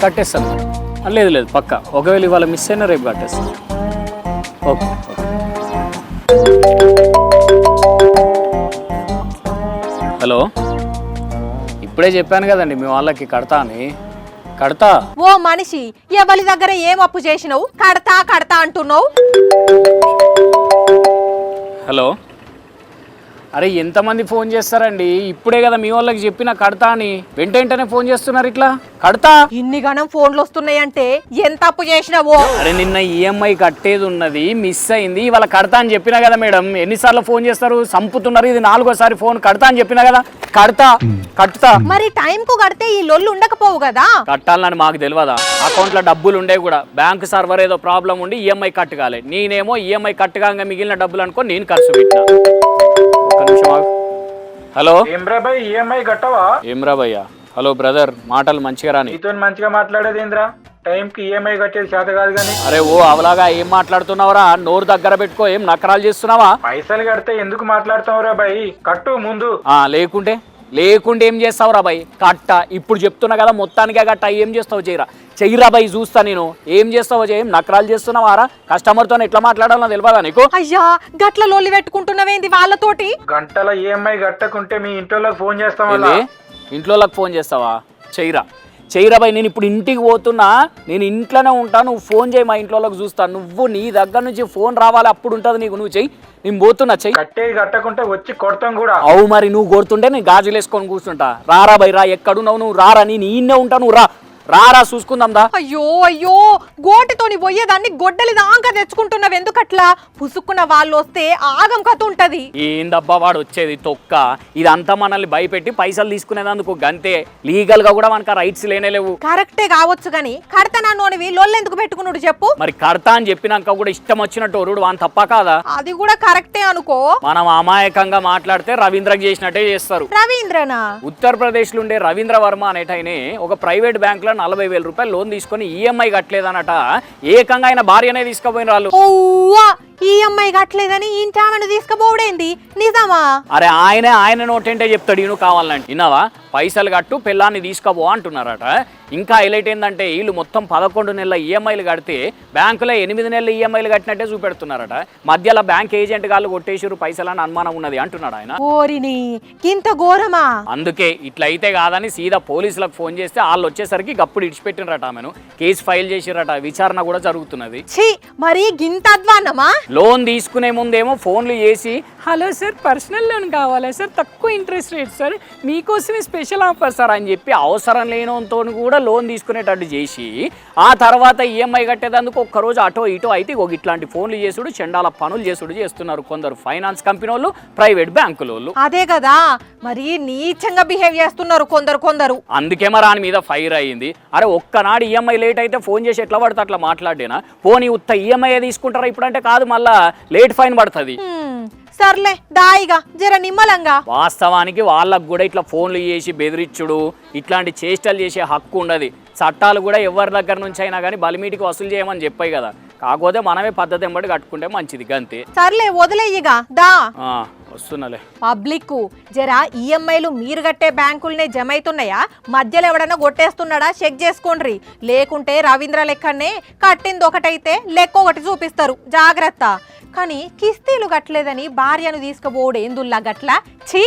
కట్టేస్తాను. లేదు లేదు పక్కా, ఒకవేళ ఇవాళ మిస్ అయినా రేపు కట్టేస్తాను. Okay okay. హలో, ఇప్పుడే చెప్పాను కదండి మీ వాళ్ళకి కడతా అని. కడతా. ఓ మనిషి, ఎవరి దగ్గర ఏం అప్పు చేసినావు కడతా కడతా అంటున్నావు? హలో, అరే ఎంతమంది ఫోన్ చేస్తారండి? ఇప్పుడే కదా మీ వాళ్ళకి చెప్పిన కడతా అని, వెంటనే ఫోన్ చేస్తున్నారు ఇట్లా. కడతా. ఇన్ని గణం ఫోన్లు వస్తున్నాయంటే ఎంత అప్పు చేసినావో? అరే నిన్న ఈఎంఐ కట్టేది ఉన్నది, మిస్ అయింది, ఇవాళ కడతా అని చెప్పినా కదా మేడం. ఎన్నిసార్లు ఫోన్ చేస్తారు, సంపుతున్నారు. ఇది 4వ సారి ఫోన్. కడతా అని చెప్పినా కదా, కడతా కట్టుతా. మరి టైం కు కడితే ఈ లొల్లు ఉండకపోవు కదా? కట్టాలని మాకు తెలియదా? అకౌంట్ లో డబ్బులు ఉండే కూడా బ్యాంక్ సర్వర్ ఏదో ప్రాబ్లం ఉండి ఈఎంఐ కట్టగాలి. నేనేమో ఈఎంఐ కట్టగా మిగిలిన డబ్బులు అనుకో నేను ఖర్చు పెట్టినా. ఒక్క నిమిషం ఆగు. హలో, ఈఎంఐ కట్టవా? ఏమ్రా భయ్యా? హలో బ్రదర్, మాటలు మంచిగా రాని. నీతో మంచిగా మాట్లాడేది ఏంద్రా? టైం కి ఈఎంఐ కట్టేది చేత కాదు కానీ. అరే ఓ అవలాగా ఏం మాట్లాడుతున్నావురా? నోరు దగ్గర పెట్టుకో. ఏం నకరాలు చేస్తున్నావా? పైసలు కడితే ఎందుకు మాట్లాడుతావురా బాయ్? కట్టు ముందు. లేకుంటే ఏం చేస్తావు రా బాయ్? కట్ట. ఇప్పుడు చెప్తున్నా కదా, మొత్తానికే కట్ట. ఏం చేస్తావు? చెయ్యిరా బాయ్, చూస్తా నేను. ఏం చేస్తావో ఏం నకరాలు చేస్తున్నావారా? కస్టమర్తో ఎట్లా మాట్లాడాలో తెలియదా నీకు? అయ్యా, గట్ల లొల్లి పెట్టుకుంటున్నావేంది వాళ్ళతోటి? గంటల ఈఎంఐ కట్టకుంటే మీ ఇంట్లోకి ఫోన్ చేస్తావా? ఇంట్లోకి ఫోన్ చేస్తావా? చెయ్యిరా బాయ్. నేను ఇప్పుడు ఇంటికి పోతున్నా, నేను ఇంట్లోనే ఉంటాను. నువ్వు ఫోన్ చేయి, మా ఇంట్లోకి చూస్తాను. నువ్వు నీ దగ్గర నుంచి ఫోన్ రావాలి, అప్పుడు ఉంటుంది నీకు. నువ్వు చెయ్యి, నేను పోతున్నా. చెయ్యి. కట్టేది కట్టకుంటే వచ్చి కొడతాం కూడా. అవు మరి, నువ్వు కొడుతుంటే నేను గాజులు వేసుకొని కూర్చుంటా. రారా బై రా, ఎక్కడున్నావు నువ్వు? రారా, నేను ఈయనే ఉంటాను. నువ్వు రారా చూసుకుందాందా. అయ్యో అయ్యో, గోటితోని పోయేదాన్ని గొడ్డలి దాకా తెచ్చుకుంటున్నావు ఎందుకట్లా? పుసుక్కున్న వాళ్ళు వస్తే ఆగం కథ ఉంటది. ఏందబ్బా వాడు వచ్చేది తొక్క. ఇదంతా మనల్ని భయపెట్టి పైసలు తీసుకునేదందుకు గంతే. లీగల్ గా కూడా మనకు రైట్స్ లేనేలేవు. కరెక్టే కావచ్చు గాని కడతానన్నోనివి లొల్లెందుకు పెట్టుకున్నాడు చెప్పు? మరి కడతా అని చెప్పినాక కూడా ఇష్టం వచ్చినట్టు ఒరుడు వాని తప్ప కాదా? అది కూడా కరెక్టే అనుకో. మనం అమాయకంగా మాట్లాడితే రవీంద్రకి చేసినట్టే చేస్తారు. రవీంద్రనా? ఉత్తరప్రదేశ్ లో ఉండే రవీంద్ర వర్మ అనేటైనే ఒక ప్రైవేట్ బ్యాంక్ లో 40,000 రూపాయలు లోన్ తీసుకొని ఈఎంఐ కట్టలేదనట. ఏకంగా ఆయన భార్యనే తీసుకుపోయిన వాళ్ళు. ఈఎంఐ కట్టలేదని ఇంటామని తీసుకుపోవడేంది? నిజమా? అరే ఆయన నోటంటే చెప్తాడు. ఈయన కావాలంటే విన్నావా? పైసలు కట్టు, పిల్లాన్ని తీసుకోబో అంటున్నారట. ఇంకా హైలైట్ ఏంటంటే వీళ్ళు మొత్తం 11 నెలల ఈఎంఐలు కడితే బ్యాంకులో 8 నెలల ఈఎంఐలు కట్టినట్టే చూపెడుతున్నారట. మధ్యలో బ్యాంక్ ఏజెంట్ గాళ్ళు కొట్టేసారు పైసలని అనుమానం ఉన్నది అంటున్నాడు ఆయన. ఓరిని, ఇంత ఘోరమా? అందుకే ఇట్లయితే కాదని సీదా పోలీసులకు ఫోన్ చేస్తే వాళ్ళు వచ్చేసరికి గప్పుడు ఇడిచిపెట్టినరట. ఆమెను కేసు ఫైల్ చేసిరట. విచారణ కూడా జరుగుతున్నది. మరి గింత అధ్వాన్నమా? లోన్ తీసుకునే ముందేమో ఫోన్లు చేసి, హలో సార్, పర్సనల్ లోన్ కావాలా సార్, తక్కువ ఇంట్రెస్ట్ రేట్ సార్, మీకోసమే స్పెషల్ ఆఫర్ సార్ అని చెప్పి అవసరం లేనంతో కూడా లోన్ తీసుకునేటట్టు చేసి, ఆ తర్వాత ఈఎంఐ కట్టేందుకు ఒక్కరోజు అటో ఇటో అయితే ఇట్లాంటి ఫోన్లు చేసుడు, చెండాల పనులు చేసుడు చేస్తున్నారు కొందరు ఫైనాన్స్ కంపెనీ వాళ్ళు, ప్రైవేట్ బ్యాంకుల వాళ్ళు. అదే కదా, మరి నీచంగా బిహేవ్ చేస్తున్నారు కొందరు. అందుకే మరి ఆయన మీద ఫైర్ అయ్యింది. అరే ఒక్కనాడు ఈఎంఐ లేట్ అయితే ఫోన్ చేసి ఎట్లా పడితే అట్లా మాట్లాడేనా? పోనీ ఉత్త ఈఎంఐ తీసుకుంటారా ఇప్పుడంటే? కాదు, మళ్ళా లేట్ ఫైన్ పడుతుంది. సర్లే దాయిగా జర నిమ్మలంగా. వాస్తవానికి వాళ్ళకు కూడా ఇట్లా ఫోన్లు చేసి బెదిరించుడు, ఇట్లాంటి చేష్టలు చేసే హక్కు ఉండదు. చట్టాలు కూడా ఎవరి దగ్గర నుంచి అయినా కానీ బలిమీటికి వసూలు చేయమని చెప్పాయి కదా. కాకపోతే మనమే పద్ధతి ఎంబడి కట్టుకుంటే మంచిది గంతే. సర్లే వదిలేయిగా దా. వస్తున్నాలే. పబ్లిక్ జరా ఈఎంఐలు మీరు కట్టే బ్యాంకులనే జమ అవుతున్నాయా, మధ్యలో ఎవడన్నా కొట్టేస్తున్నాడా చెక్ చేసుకోండి. లేకుంటే రవీంద్ర లెక్కనే కట్టింది ఒకటైతే లెక్క ఒకటి చూపిస్తారు, జాగ్రత్త. కానీ కిస్తీలు కట్టలేదని భార్యను తీసుకుపోవడం ఎందుల్లా గట్ల? ఛీ.